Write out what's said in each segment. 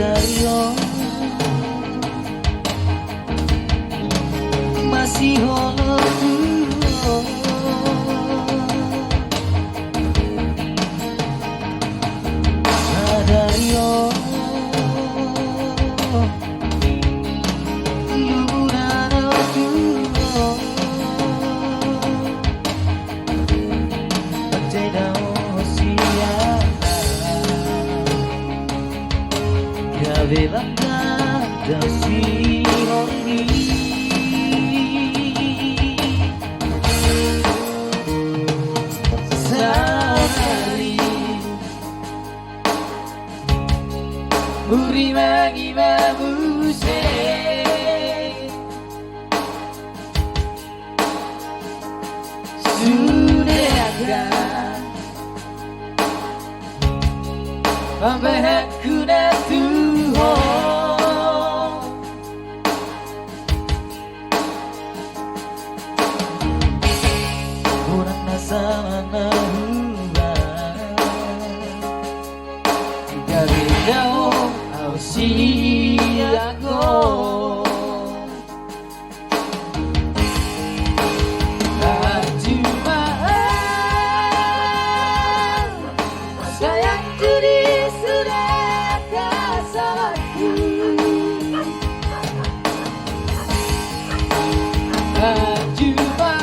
Sadario masih hollow Sadario Velanda da Sironi Sari Muri magi mabuse Sudahkah Membahaku dan sama nahua dari jauh usiaku tak cuma sayang diri sudah tak salahku tak cuma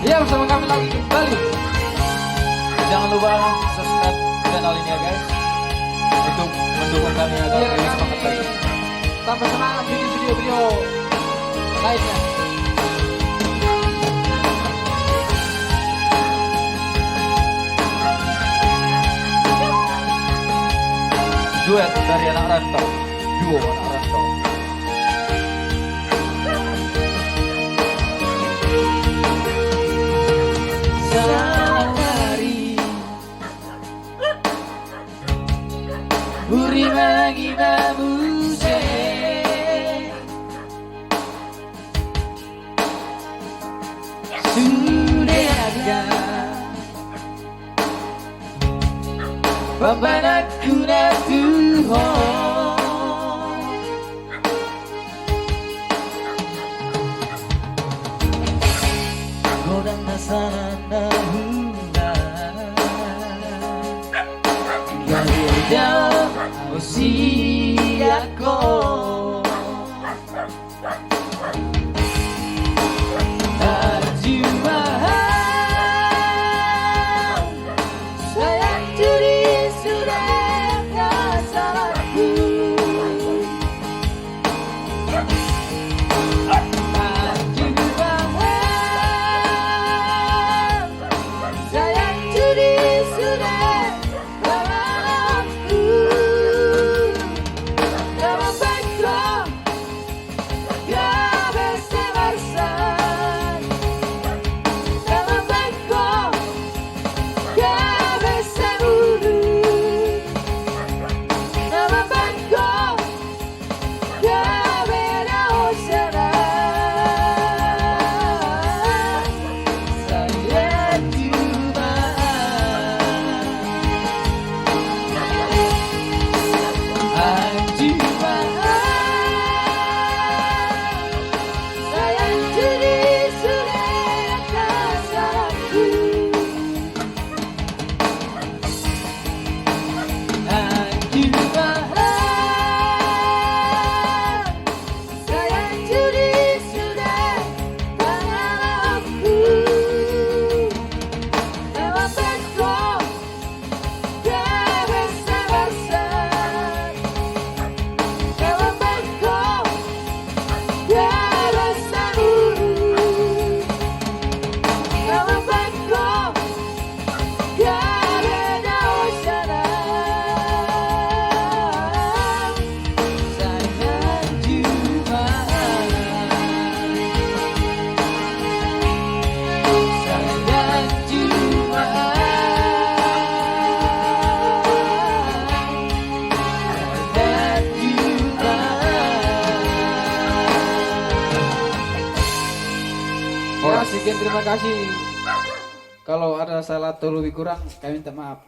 Ya, bersama kami lagi kembali. Jangan lupa subscribe channel ini ya guys, untuk mendukung kami agar lebih semangat lagi. Tambah semangat bikin video-video lainnya. Duet dari anak rantau, duo anak rantau. Uri magi mabuse Sudahkah Pembanaku na Tuhan Godang nasana nahula Galir jauh usiaku tak cuma sayang diri sudah tak salahku tak cuma sayang diri sudah tak salahku. Terima kasih. Kalau ada salah atau lebih kurang, kami minta maaf.